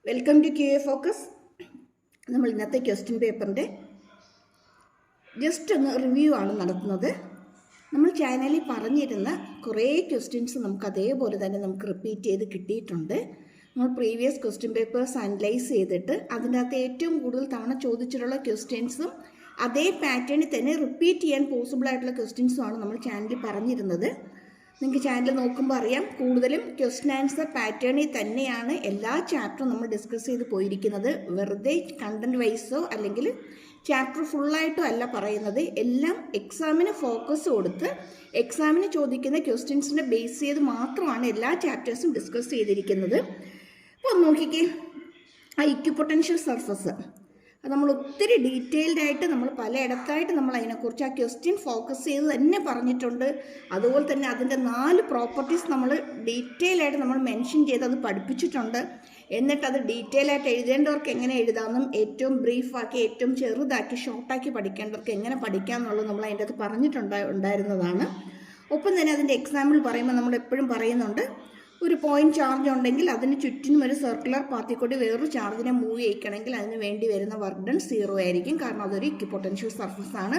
Welcome to Q A focus. നമ്മൾ ഇന്നത്തെ question പേപ്പറിൻ്റെ ജസ്റ്റ് ഒന്ന് റിവ്യൂ ആണ് നടത്തുന്നത്. നമ്മൾ ചാനലിൽ പറഞ്ഞിരുന്ന കുറേ ക്വസ്റ്റ്യൻസ് നമുക്ക് അതേപോലെ തന്നെ നമുക്ക് റിപ്പീറ്റ് ചെയ്ത് കിട്ടിയിട്ടുണ്ട്. നമ്മൾ പ്രീവിയസ് ക്വസ്റ്റ്യൻ പേപ്പേഴ്സ് അനലൈസ് ചെയ്തിട്ട് അതിൻ്റെ അകത്ത് ഏറ്റവും കൂടുതൽ തവണ ചോദിച്ചിട്ടുള്ള ക്വസ്റ്റ്യൻസും അതേ പാറ്റേണിൽ തന്നെ റിപ്പീറ്റ് ചെയ്യാൻ പോസിബിൾ ആയിട്ടുള്ള ക്വസ്റ്റ്യൻസുമാണ് നമ്മൾ ചാനലിൽ പറഞ്ഞിരുന്നത്. നിങ്ങൾക്ക് ചാനൽ നോക്കുമ്പോൾ അറിയാം, കൂടുതലും ക്വസ്റ്റ്യൻ ആൻസർ പാറ്റേണിൽ തന്നെയാണ് എല്ലാ ചാപ്റ്ററും നമ്മൾ ഡിസ്കസ് ചെയ്ത് പോയിരിക്കുന്നത്. വെറുതെ കണ്ടന്റ് വൈസോ അല്ലെങ്കിൽ ചാപ്റ്റർ ഫുള്ളായിട്ടോ അല്ല പറയുന്നത്. എല്ലാം എക്സാമിന് ഫോക്കസ് കൊടുത്ത് എക്സാമിന് ചോദിക്കുന്ന ക്വസ്റ്റ്യൻസിനെ ബേസ് ചെയ്ത് മാത്രമാണ് എല്ലാ ചാപ്റ്റേഴ്സും ഡിസ്കസ് ചെയ്തിരിക്കുന്നത്. അപ്പോൾ നോക്കിക്കേ, ഇക്വിപൊട്ടൻഷ്യൽ സർഫസ് അത് നമ്മൾ ഒത്തിരി ഡീറ്റെയിൽഡ് ആയിട്ട് നമ്മൾ പലയിടത്തായിട്ട് നമ്മൾ അതിനെക്കുറിച്ച് ആ ക്വസ്റ്റ്യൻ ഫോക്കസ് ചെയ്ത് തന്നെ പറഞ്ഞിട്ടുണ്ട്. അതുപോലെ തന്നെ അതിൻ്റെ 4 പ്രോപ്പർട്ടീസ് നമ്മൾ ഡീറ്റെയിൽ ആയിട്ട് നമ്മൾ മെൻഷൻ ചെയ്ത് അത് പഠിപ്പിച്ചിട്ടുണ്ട്. എന്നിട്ട് അത് ഡീറ്റെയിൽ ആയിട്ട് എഴുതേണ്ടവർക്ക് എങ്ങനെ എഴുതാമെന്നും ഏറ്റവും ബ്രീഫാക്കി ഏറ്റവും ചെറുതാക്കി ഷോർട്ടാക്കി പഠിക്കേണ്ടവർക്ക് എങ്ങനെ പഠിക്കാമെന്നുള്ളത് നമ്മൾ അതിൻ്റെ അത് പറഞ്ഞിട്ടുണ്ടായിരുന്നതാണ്. ഒപ്പം തന്നെ അതിൻ്റെ എക്സാമ്പിൾ പറയുമ്പോൾ നമ്മൾ എപ്പോഴും പറയുന്നുണ്ട്, ഒരു പോയിന്റ് ചാർജ് ഉണ്ടെങ്കിൽ അതിന് ചുറ്റിനും ഒരു സർക്കുലർ പാത്തിൽ കൂടി വേറൊരു ചാർജിനെ മൂവ് ചെയ്യിക്കണമെങ്കിൽ അതിന് വേണ്ടി വരുന്ന വർക്ക് ഡൺ 0 ആയിരിക്കും. കാരണം അതൊരു ഇക്വിപൊട്ടൻഷ്യൽ സർഫസ് ആണ്.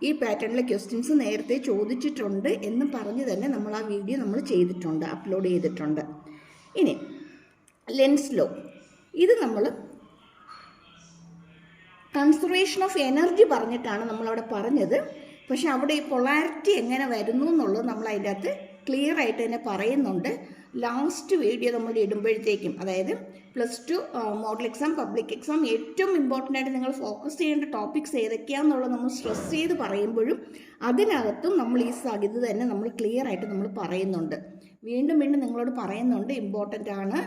ഈ പാറ്റേണിലെ ക്വസ്റ്റ്യൻസ് നേരത്തെ ചോദിച്ചിട്ടുണ്ട് എന്ന് പറഞ്ഞ് തന്നെ നമ്മൾ ആ വീഡിയോ നമ്മൾ ചെയ്തിട്ടുണ്ട്, അപ്ലോഡ് ചെയ്തിട്ടുണ്ട്. ഇനി ലെൻസ് ലോ, ഇത് നമ്മൾ കൺസർവേഷൻ ഓഫ് എനർജി പറഞ്ഞിട്ടാണ് നമ്മളവിടെ പറഞ്ഞത്. പക്ഷെ അവിടെ ഈ പൊളാരിറ്റി എങ്ങനെ വരുന്നു എന്നുള്ളത് നമ്മൾ അതിൻ്റെ അകത്ത് ക്ലിയർ ആയിട്ട് തന്നെ പറയുന്നുണ്ട്. ലാസ്റ്റ് വീഡിയോ നമ്മൾ ഇടുമ്പോഴത്തേക്കും, അതായത് +2 മോഡൽ എക്സാം, പബ്ലിക് എക്സാം ഏറ്റവും ഇമ്പോർട്ടൻ്റ് ആയിട്ട് നിങ്ങൾ ഫോക്കസ് ചെയ്യേണ്ട ടോപ്പിക്സ് ഏതൊക്കെയാണെന്നുള്ളത് നമ്മൾ സ്ട്രെസ് ചെയ്ത് പറയുമ്പോഴും അതിനകത്തും നമ്മൾ ഈ ഇത് തന്നെ നമ്മൾ ക്ലിയർ ആയിട്ട് നമ്മൾ പറയുന്നുണ്ട്. വീണ്ടും വീണ്ടും നിങ്ങളോട് പറയുന്നുണ്ട്, ഇമ്പോർട്ടൻ്റ് ആണ്.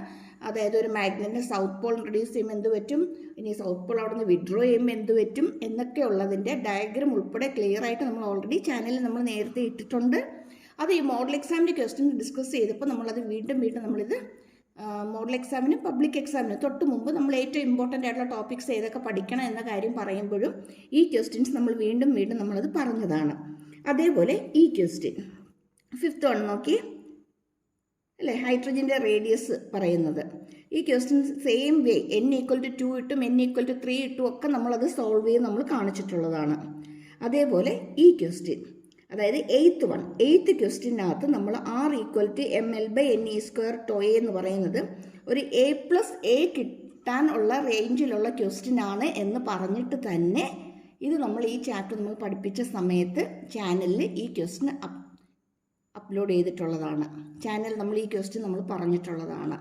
അതായത് ഒരു മാഗ്നറ്റിനെ സൗത്ത് പോൾ ഇൻട്രൊഡ്യൂസ് ചെയ്യുമ്പോൾ എന്ത് പറ്റും, ഇനി സൗത്ത് പോൾ അവിടെ നിന്ന് വിഡ്രോ ചെയ്യുമ്പോൾ എന്ത് പറ്റും എന്നൊക്കെ ഉള്ളതിൻ്റെ ഡയഗ്രാം ഉൾപ്പെടെ ക്ലിയർ ആയിട്ട് നമ്മൾ ഓൾറെഡി ചാനലിൽ നമ്മൾ നേരത്തെ ഇട്ടിട്ടുണ്ട്. അത് ഈ മോഡൽ എക്സാമിൻ്റെ ക്വസ്റ്റ്യൻ ഡിസ്കസ് ചെയ്തപ്പോൾ നമ്മളത് വീണ്ടും നമ്മളിത് മോഡൽ എക്സാമിനും പബ്ലിക് എക്സാമിനും തൊട്ട് മുമ്പ് നമ്മൾ ഏറ്റവും ഇമ്പോർട്ടൻ്റ് ആയിട്ടുള്ള ടോപ്പിക്സ് ഏതൊക്കെ പഠിക്കണം എന്ന കാര്യം പറയുമ്പോഴും ഈ ക്വസ്റ്റ്യൻസ് നമ്മൾ വീണ്ടും നമ്മളത് പറഞ്ഞതാണ്. അതേപോലെ ഈ ക്വസ്റ്റ്യൻ 5th വൺ നോക്കി അല്ലേ, ഹൈഡ്രജൻ്റെ റേഡിയസ് പറയുന്നത്. ഈ ക്വസ്റ്റ്യൻ സെയിം വേ n=2 ഇട്ടും n=3 ഇട്ടും ഒക്കെ നമ്മളത് സോൾവ് ചെയ്ത് നമ്മൾ കാണിച്ചിട്ടുള്ളതാണ്. അതേപോലെ ഈ ക്വസ്റ്റ്യൻ, അതായത് 8th ക്വസ്റ്റ്യനകത്ത് നമ്മൾ R=ml/ne² എന്ന് പറയുന്നത് ഒരു A+A കിട്ടാൻ ഉള്ള റേഞ്ചിലുള്ള ക്വസ്റ്റ്യൻ ആണ് എന്ന് പറഞ്ഞിട്ട് തന്നെ ഇത് നമ്മൾ ഈ ചാപ്റ്റർ നമ്മൾ പഠിപ്പിച്ച സമയത്ത് ചാനലിൽ ഈ ക്വസ്റ്റ്യൻ അപ്ലോഡ് ചെയ്തിട്ടുള്ളതാണ്. ചാനൽ നമ്മൾ ഈ ക്വസ്റ്റ്യൻ നമ്മൾ പറഞ്ഞിട്ടുള്ളതാണ്.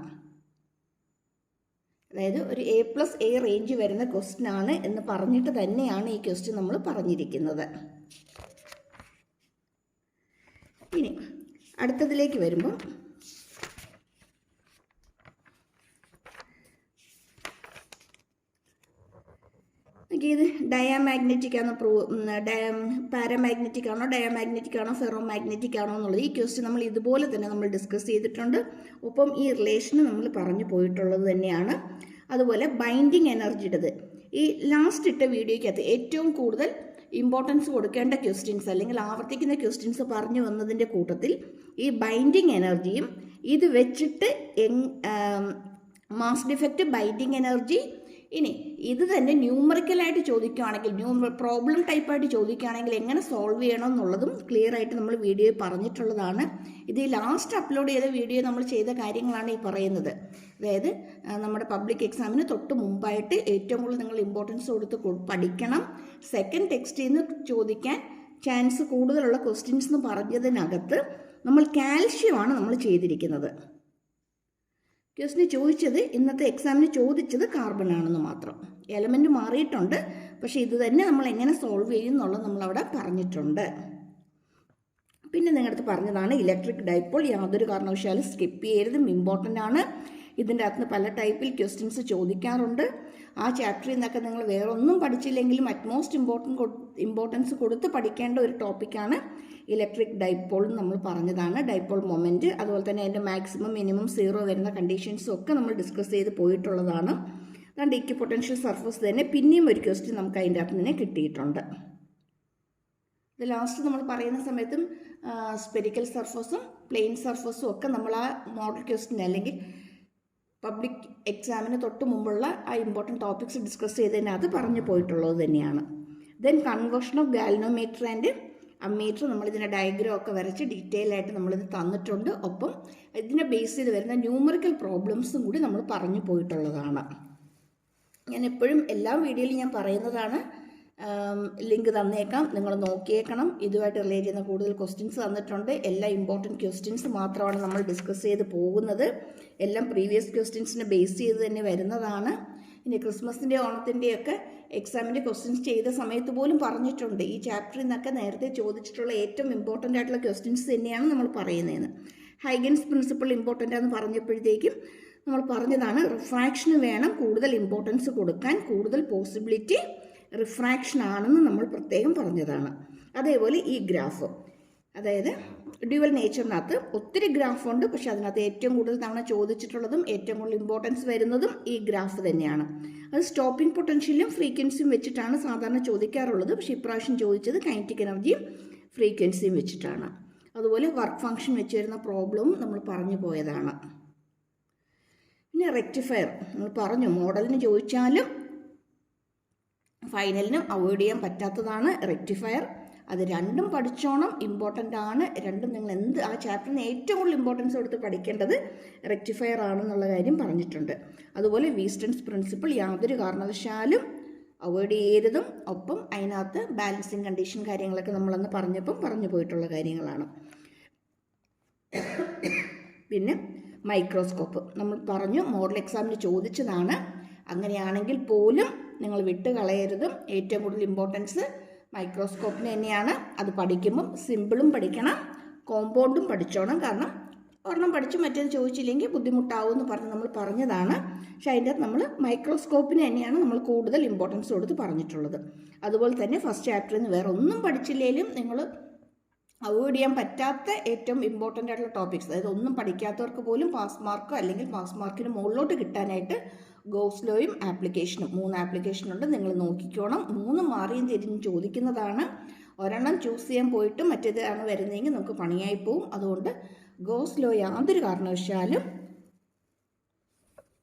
അതായത് ഒരു A+A റേഞ്ച് വരുന്ന ക്വസ്റ്റ്യൻ ആണ് എന്ന് പറഞ്ഞിട്ട് തന്നെയാണ് ഈ ക്വസ്റ്റ്യൻ നമ്മൾ പറഞ്ഞിരിക്കുന്നത്. ഇനി അടുത്തതിലേക്ക് വരുമ്പോൾ ഇത് ഡയാമാഗ്നറ്റിക് ആണോ, പാരാമാഗ്നറ്റിക് ആണോ, ഡയാമാഗ്നറ്റിക് ആണോ, ഫെറോ മാഗ്നറ്റിക് ആണോ എന്നുള്ളത് ഈ ക്വസ്റ്റ്യൻ നമ്മൾ ഇതുപോലെ തന്നെ നമ്മൾ ഡിസ്കസ് ചെയ്തിട്ടുണ്ട്. ഒപ്പം ഈ റിലേഷന് നമ്മൾ പറഞ്ഞു പോയിട്ടുള്ളത് തന്നെയാണ്. അതുപോലെ ബൈൻഡിങ് എനർജിയുടേത് ഈ ലാസ്റ്റ് ഇട്ട വീഡിയോയ്ക്കകത്ത് ഏറ്റവും കൂടുതൽ ഇമ്പോർട്ടൻസ് കൊടുക്കേണ്ട ക്വസ്റ്റ്യൻസ് അല്ലെങ്കിൽ ആവർത്തിക്കുന്ന ക്വസ്റ്റ്യൻസ് പറഞ്ഞു വന്നതിൻ്റെ കൂട്ടത്തിൽ ഈ ബൈൻഡിങ് എനർജിയും ഇത് വെച്ചിട്ട് മാസ് ഡിഫക്റ്റ് ബൈൻഡിങ് എനർജി, ഇനി ഇത് തന്നെ ന്യൂമറിക്കലായിട്ട് ചോദിക്കുകയാണെങ്കിൽ പ്രോബ്ലം ടൈപ്പായിട്ട് ചോദിക്കുകയാണെങ്കിൽ എങ്ങനെ സോൾവ് ചെയ്യണം എന്നുള്ളതും ക്ലിയർ ആയിട്ട് നമ്മൾ വീഡിയോയിൽ പറഞ്ഞിട്ടുള്ളതാണ്. ഇത് ലാസ്റ്റ് അപ്ലോഡ് ചെയ്ത വീഡിയോ നമ്മൾ ചെയ്ത കാര്യങ്ങളാണ് ഈ പറയുന്നത്. അതായത് നമ്മുടെ പബ്ലിക് എക്സാമിന് തൊട്ട് മുമ്പായിട്ട് ഏറ്റവും കൂടുതൽ നിങ്ങൾ ഇമ്പോർട്ടൻസ് കൊടുത്ത് പഠിക്കണം. സെക്കൻഡ് ടെക്സ്റ്റിൽ നിന്ന് ചോദിക്കാൻ ചാൻസ് കൂടുതലുള്ള ക്വസ്റ്റ്യൻസ് എന്ന് പറഞ്ഞതിനകത്ത് നമ്മൾ കാൽഷ്യമാണ് നമ്മൾ ചെയ്തിരിക്കുന്നത്. ക്വസ്റ്റ്യൻ ചോദിച്ചത് ഇന്നത്തെ എക്സാമിന് ചോദിച്ചത് കാർബൺ ആണെന്ന് മാത്രം. എലമെൻറ്റ് മാറിയിട്ടുണ്ട്, പക്ഷേ ഇത് തന്നെ നമ്മൾ എങ്ങനെ സോൾവ് ചെയ്യും എന്നുള്ളത് നമ്മളവിടെ പറഞ്ഞിട്ടുണ്ട്. പിന്നെ നിങ്ങളടുത്ത് പറഞ്ഞതാണ് ഇലക്ട്രിക് ഡൈപോൾ, യാതൊരു കാരണവശാലും സ്കിപ്പ് ചെയ്യരുതും, ഇമ്പോർട്ടൻ്റ് ആണ്. ഇതിൻ്റെ അകത്ത് പല ടൈപ്പിൽ ക്വസ്റ്റ്യൻസ് ചോദിക്കാറുണ്ട്. ആ ചാപ്റ്ററിൽ നിന്നൊക്കെ നിങ്ങൾ വേറെ ഒന്നും പഠിച്ചില്ലെങ്കിലും അറ്റ്മോസ്റ്റ് ഇമ്പോർട്ടൻസ് കൊടുത്ത് പഠിക്കേണ്ട ഒരു ടോപ്പിക്കാണ് ഇലക്ട്രിക് ഡൈപോൾ നമ്മൾ പറഞ്ഞതാണ്. ഡൈപോൾ മൊമെൻറ്റ്, അതുപോലെ തന്നെ അതിൻ്റെ മാക്സിമം മിനിമം 0 വരുന്ന കണ്ടീഷൻസും ഒക്കെ നമ്മൾ ഡിസ്കസ് ചെയ്ത് പോയിട്ടുള്ളതാണ്. അതുകൊണ്ട് ഇക്വിപൊട്ടൻഷ്യൽ സർഫസ് തന്നെ പിന്നെയും ഒരു ക്വസ്റ്റ്യൻ നമുക്ക് അതിൻ്റെ അകത്ത് തന്നെ കിട്ടിയിട്ടുണ്ട്. ഇത് ലാസ്റ്റ് നമ്മൾ പറയുന്ന സമയത്തും സ്പെരിക്കൽ സർഫസും പ്ലെയിൻ സർഫസും ഒക്കെ നമ്മൾ ആ മോഡൽ ക്വസ്റ്റ്യൻ അല്ലെങ്കിൽ പബ്ലിക് എക്സാമിന് തൊട്ട് മുമ്പുള്ള ആ ഇമ്പോർട്ടൻറ്റ് ടോപ്പിക്സ് ഡിസ്കസ് ചെയ്തതിനകത്ത് പറഞ്ഞു പോയിട്ടുള്ളത് തന്നെയാണ്. Then conversion of galvanometer and ammeter നമ്മളിതിൻ്റെ ഡയഗ്രാം ഒക്കെ വരച്ച് ഡീറ്റെയിൽ ആയിട്ട് നമ്മളിത് തന്നിട്ടുണ്ട്. ഒപ്പം ഇതിനെ ബേസ് ചെയ്ത് വരുന്ന ന്യൂമറിക്കൽ പ്രോബ്ലംസും കൂടി നമ്മൾ പറഞ്ഞു പോയിട്ടുള്ളതാണ്. ഞാൻ എപ്പോഴും എല്ലാ വീഡിയോയിലും ഞാൻ പറയുന്നതാണ്, ലിങ്ക് തന്നേക്കാം, നിങ്ങൾ നോക്കിയേക്കണം. ഇതുമായിട്ട് റിലേറ്റ് ചെയ്യുന്ന കൂടുതൽ ക്വസ്റ്റ്യൻസ് തന്നിട്ടുണ്ട്. എല്ലാ ഇമ്പോർട്ടൻറ്റ് ക്വസ്റ്റ്യൻസ് മാത്രമാണ് നമ്മൾ ഡിസ്കസ് ചെയ്ത് പോകുന്നത്. എല്ലാം പ്രീവിയസ് ക്വസ്റ്റ്യൻസിനെ ബേസ് ചെയ്ത് തന്നെ വരുന്നതാണ്. ഇനി ക്രിസ്മസിൻ്റെ ഓണത്തിൻ്റെയൊക്കെ എക്സാമിൻ്റെ ക്വസ്റ്റ്യൻസ് ചെയ്ത സമയത്ത് പോലും പറഞ്ഞിട്ടുണ്ട്, ഈ ചാപ്റ്ററിൽ നിന്നൊക്കെ നേരത്തെ ചോദിച്ചിട്ടുള്ള ഏറ്റവും ഇമ്പോർട്ടൻ്റ് ആയിട്ടുള്ള ക്വസ്റ്റ്യൻസ് തന്നെയാണ് നമ്മൾ പറയുന്നതെന്ന്. ഹൈഗൻസ് പ്രിൻസിപ്പിൾ ഇമ്പോർട്ടൻ്റ് ആണെന്ന് പറഞ്ഞപ്പോഴത്തേക്കും നമ്മൾ പറഞ്ഞതാണ്, റിഫ്രാക്ഷന് വേണം കൂടുതൽ ഇമ്പോർട്ടൻസ് കൊടുക്കാൻ, കൂടുതൽ പോസിബിലിറ്റി റിഫ്രാക്ഷൻ ആണെന്ന് നമ്മൾ പ്രത്യേകം പറഞ്ഞതാണ്. അതേപോലെ ഈ ഗ്രാഫ്, അതായത് ഡ്യുവൽ നേച്ചറിനകത്ത് ഒത്തിരി ഗ്രാഫുണ്ട്, പക്ഷെ അതിനകത്ത് ഏറ്റവും കൂടുതൽ തവണ ചോദിച്ചിട്ടുള്ളതും ഏറ്റവും കൂടുതൽ ഇമ്പോർട്ടൻസ് വരുന്നതും ഈ ഗ്രാഫ് തന്നെയാണ്. അത് സ്റ്റോപ്പിംഗ് പൊട്ടൻഷ്യലും ഫ്രീക്വൻസിയും വെച്ചിട്ടാണ് സാധാരണ ചോദിക്കാറുള്ളത്. പക്ഷേ ഇപ്രാവശ്യം ചോദിച്ചത് കൈനറ്റിക് എനർജിയും ഫ്രീക്വൻസിയും വെച്ചിട്ടാണ്. അതുപോലെ വർക്ക് ഫംഗ്ഷൻ വെച്ച് വരുന്ന പ്രോബ്ലവും നമ്മൾ പറഞ്ഞു പോയതാണ്. പിന്നെ റെക്ടിഫയർ നമ്മൾ പറഞ്ഞു, മോഡലിന് ചോദിച്ചാലും ഫൈനലിനും അവോയ്ഡ് ചെയ്യാൻ പറ്റാത്തതാണ് റെക്ടിഫയർ. അത് രണ്ടും പഠിച്ചോണം, ഇമ്പോർട്ടൻ്റ് ആണ്. രണ്ടും നിങ്ങൾ ആ ചാപ്റ്ററിന് ഏറ്റവും കൂടുതൽ ഇമ്പോർട്ടൻസ് കൊടുത്ത് പഠിക്കേണ്ടത് റെക്ടിഫയർ ആണെന്നുള്ള കാര്യം പറഞ്ഞിട്ടുണ്ട്. അതുപോലെ വീസ്റ്റൺസ് പ്രിൻസിപ്പിൾ യാതൊരു കാരണവശാലും അവോയ്ഡ് ചെയ്യരുതും. ഒപ്പം അതിനകത്ത് ബാലൻസിങ് കണ്ടീഷൻ കാര്യങ്ങളൊക്കെ നമ്മളന്ന് പറഞ്ഞപ്പം പറഞ്ഞു പോയിട്ടുള്ള കാര്യങ്ങളാണ്. പിന്നെ മൈക്രോസ്കോപ്പ് നമ്മൾ പറഞ്ഞു, മോഡൽ എക്സാമിന് ചോദിച്ചതാണ്. അങ്ങനെയാണെങ്കിൽ പോലും നിങ്ങൾ വിട്ട് കളയരുതും. ഏറ്റവും കൂടുതൽ ഇമ്പോർട്ടൻസ് മൈക്രോസ്കോപ്പിന് തന്നെയാണ്. അത് പഠിക്കുമ്പം സിമ്പിളും പഠിക്കണം, കോമ്പൗണ്ടും പഠിച്ചോണം. കാരണം ഒരെണ്ണം പഠിച്ച് മറ്റേത് ചോദിച്ചില്ലെങ്കിൽ ബുദ്ധിമുട്ടാവും എന്ന് പറഞ്ഞ് നമ്മൾ പറഞ്ഞതാണ്. പക്ഷേ അതിൻ്റെ അകത്ത് നമ്മൾ മൈക്രോസ്കോപ്പിന് തന്നെയാണ് നമ്മൾ കൂടുതൽ ഇമ്പോർട്ടൻസ് കൊടുത്ത് പറഞ്ഞിട്ടുള്ളത്. അതുപോലെ തന്നെ ഫസ്റ്റ് ചാപ്റ്ററിൽ നിന്ന് വേറെ ഒന്നും പഠിച്ചില്ലെങ്കിലും നിങ്ങൾ അവോയ്ഡ് ചെയ്യാൻ പറ്റാത്ത ഏറ്റവും ഇമ്പോർട്ടൻ്റ് ആയിട്ടുള്ള ടോപ്പിക്സ്, അതായത് ഒന്നും പഠിക്കാത്തവർക്ക് പോലും പാസ് മാർക്കോ അല്ലെങ്കിൽ പാസ് മാർക്കിന് മുകളിലോട്ട് കിട്ടാനായിട്ട് ഗോസ് ലോയും ആപ്ലിക്കേഷനും 3 ആപ്ലിക്കേഷനുണ്ട്. നിങ്ങൾ നോക്കിക്കോണം. 3 മാറിയും തിരിഞ്ഞ് ചോദിക്കുന്നതാണ്. ഒരെണ്ണം ചൂസ് ചെയ്യാൻ പോയിട്ട് മറ്റേതാണ് വരുന്നതെങ്കിൽ നമുക്ക് പണിയായി പോവും. അതുകൊണ്ട് ഗോസ് ലോ യാതൊരു കാരണവശാലും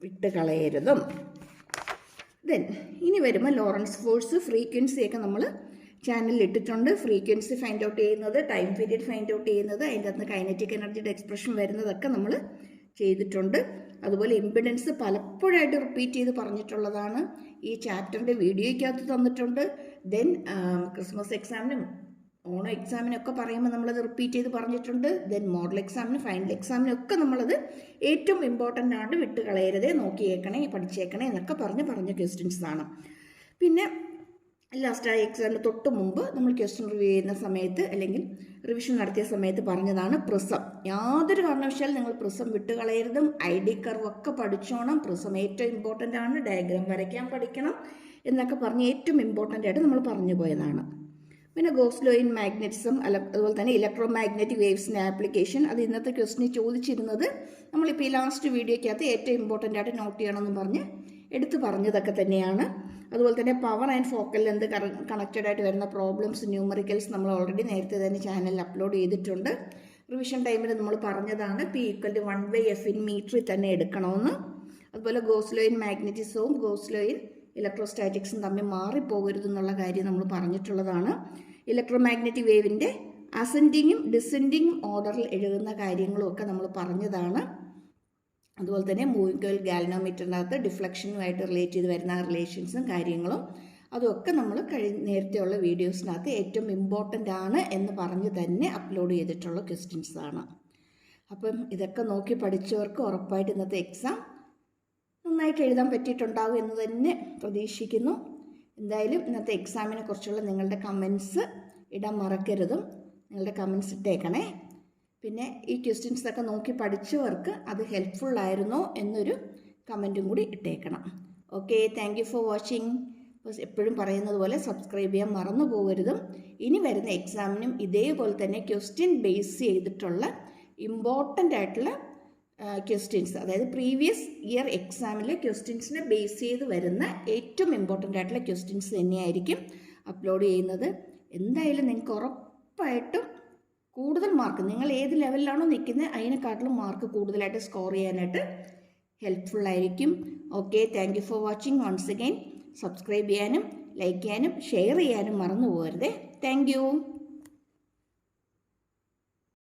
വിട്ട് കളയരുതും. ദെൻ ഇനി വരുമ്പോൾ ലോറൻസ് ഫോഴ്സ്, ഫ്രീക്വൻസിയൊക്കെ നമ്മൾ ചാനലിൽ ഇട്ടിട്ടുണ്ട്. ഫ്രീക്വൻസി ഫൈൻഡ് ഔട്ട് ചെയ്യുന്നത്, ടൈം പീരീഡ് ഫൈൻഡ് ഔട്ട് ചെയ്യുന്നത്, അതിൻ്റെ അകത്ത് കൈനറ്റിക് എനർജിയുടെ എക്സ്പ്രഷൻ വരുന്നതൊക്കെ നമ്മൾ ചെയ്തിട്ടുണ്ട്. അതുപോലെ ഇമ്പിഡൻസ് പലപ്പോഴായിട്ട് റിപ്പീറ്റ് ചെയ്ത് പറഞ്ഞിട്ടുള്ളതാണ്. ഈ ചാപ്റ്ററിൻ്റെ വീഡിയോയ്ക്കകത്ത് തന്നിട്ടുണ്ട്. ദെൻ ക്രിസ്മസ് എക്സാമിനും ഓണം എക്സാമിനൊക്കെ പറയുമ്പോൾ നമ്മളത് റിപ്പീറ്റ് ചെയ്ത് പറഞ്ഞിട്ടുണ്ട്. ദെൻ മോഡൽ എക്സാമിന്, ഫൈനൽ എക്സാമിനൊക്കെ നമ്മളത് ഏറ്റവും ഇമ്പോർട്ടൻ്റ് ആണ്, വിട്ട് കളയരുതേ, നോക്കിയേക്കണേ, പഠിച്ചേക്കണേ എന്നൊക്കെ പറഞ്ഞ ക്വസ്റ്റ്യൻസ് ആണ്. പിന്നെ ലാസ്റ്റ് ആ എക്സാമിന് തൊട്ട് മുമ്പ് നമ്മൾ ക്വസ്റ്റ്യൻ റിവ്യൂ ചെയ്യുന്ന സമയത്ത് അല്ലെങ്കിൽ റിവിഷൻ നടത്തിയ സമയത്ത് പറഞ്ഞതാണ് പ്രിസം. യാതൊരു കാരണവശാലും നിങ്ങൾ പ്രിസം വിട്ടുകളയരുതും. ID കർവ് ഒക്കെ പഠിച്ചോണം. പ്രിസം ഏറ്റവും ഇമ്പോർട്ടൻ്റ് ആണ്. ഡയഗ്രാം വരയ്ക്കാൻ പഠിക്കണം എന്നൊക്കെ പറഞ്ഞ് ഏറ്റവും ഇമ്പോർട്ടൻ്റ് ആയിട്ട് നമ്മൾ പറഞ്ഞു പോയതാണ്. പിന്നെ ഗോസ് ലോ ഇൻ മാഗ്നറ്റിസം, അതുപോലെ തന്നെ ഇലക്ട്രോ മാഗ്നറ്റിക് വേവ്സിൻ്റെ ആപ്ലിക്കേഷൻ, അത് ഇന്നത്തെ ക്വസ്റ്റിന് ചോദിച്ചിരുന്നത്. നമ്മളിപ്പോൾ ഈ ലാസ്റ്റ് വീഡിയോയ്ക്കകത്ത് ഏറ്റവും ഇമ്പോർട്ടൻ്റ് ആയിട്ട് നോട്ട് ചെയ്യണമെന്ന് പറഞ്ഞ് എടുത്ത് പറഞ്ഞതൊക്കെ തന്നെയാണ്. അതുപോലെ തന്നെ power and focal length connected ആയിട്ട് വരുന്ന പ്രോബ്ലംസ്, ന്യൂമറിക്കൽസ് നമ്മൾ ഓൾറെഡി നേരത്തെ തന്നെ ചാനലിൽ അപ്ലോഡ് ചെയ്തിട്ടുണ്ട്. റിവിഷൻ ടൈമിൽ നമ്മൾ പറഞ്ഞതാണ് P = 1/f ഇൻ മീറ്ററിൽ തന്നെ എടുക്കണമെന്ന്. അതുപോലെ ഗോസ് ലോ ഇൻ മാഗ്നറ്റിസവും ഗോസ് ലോ ഇൻ ഇലക്ട്രോസ്റ്റാറ്റിക്സും തമ്മിൽ മാറിപ്പോകരുതെന്നുള്ള കാര്യം നമ്മൾ പറഞ്ഞിട്ടുള്ളതാണ്. ഇലക്ട്രോ മാഗ്നറ്റിക് വേവിൻ്റെ അസെൻഡിങ്ങും ഡിസെൻഡിങ്ങും ഓർഡറിൽ എഴുതുന്ന കാര്യങ്ങളും ഒക്കെ നമ്മൾ പറഞ്ഞതാണ്. അതുപോലെ തന്നെ മൂവിംഗ് കോയിൽ ഗാൽവനോമീറ്ററിനകത്ത് ഡിഫ്ലക്ഷനുമായിട്ട് റിലേറ്റ് ചെയ്ത് വരുന്ന റിലേഷൻസും കാര്യങ്ങളും അതൊക്കെ നമ്മൾ നേരത്തെയുള്ള വീഡിയോസിനകത്ത് ഏറ്റവും ഇമ്പോർട്ടൻ്റ് ആണ് എന്ന് പറഞ്ഞ് തന്നെ അപ്ലോഡ് ചെയ്തിട്ടുള്ള ക്വസ്റ്റ്യൻസാണ്. അപ്പം ഇതൊക്കെ നോക്കി പഠിച്ചവർക്ക് ഉറപ്പായിട്ട് ഇന്നത്തെ എക്സാം നന്നായിട്ട് എഴുതാൻ പറ്റിയിട്ടുണ്ടാവും എന്ന് തന്നെ പ്രതീക്ഷിക്കുന്നു. എന്തായാലും ഇന്നത്തെ എക്സാമിനെ കുറിച്ചുള്ള നിങ്ങളുടെ കമൻസ് ഇടാൻ മറക്കരുതും. നിങ്ങളുടെ കമൻസ് ഇട്ടേക്കണേ. പിന്നെ ഈ ക്വസ്റ്റ്യൻസൊക്കെ നോക്കി പഠിച്ചവർക്ക് അത് ഹെൽപ്ഫുൾ ആയിരുന്നോ എന്നൊരു കമൻറ്റും കൂടി ഇട്ടേക്കണം. Okay, thank you for watching. എപ്പോഴും പറയുന്നത് പോലെ സബ്സ്ക്രൈബ് ചെയ്യാൻ മറന്നു പോകരുതും. ഇനി വരുന്ന എക്സാമിനും ഇതേപോലെ തന്നെ ക്വസ്റ്റ്യൻ ബേസ് ചെയ്തിട്ടുള്ള ഇമ്പോർട്ടൻ്റ് ആയിട്ടുള്ള ക്വസ്റ്റ്യൻസ്, അതായത് പ്രീവിയസ് ഇയർ എക്സാമിലെ ക്വസ്റ്റ്യൻസിനെ ബേസ് ചെയ്ത് വരുന്ന ഏറ്റവും ഇമ്പോർട്ടൻ്റ് ആയിട്ടുള്ള ക്വസ്റ്റ്യൻസ് തന്നെയായിരിക്കും അപ്ലോഡ് ചെയ്യുന്നത്. എന്തായാലും നിങ്ങൾക്ക് ഉറപ്പായിട്ടും കൂടുതൽ മാർക്ക്, നിങ്ങൾ ഏത് ലെവലിലാണോ നിൽക്കുന്നത് അതിനെക്കാട്ടിലും മാർക്ക് കൂടുതലായിട്ട് സ്കോർ ചെയ്യാനായിട്ട് ഹെൽപ്ഫുള്ളായിരിക്കും. Okay, thank you for watching. Once again subscribe ചെയ്യാനും ലൈക്ക് ചെയ്യാനും ഷെയർ ചെയ്യാനും മറന്നു പോകരുതേ. Thank U.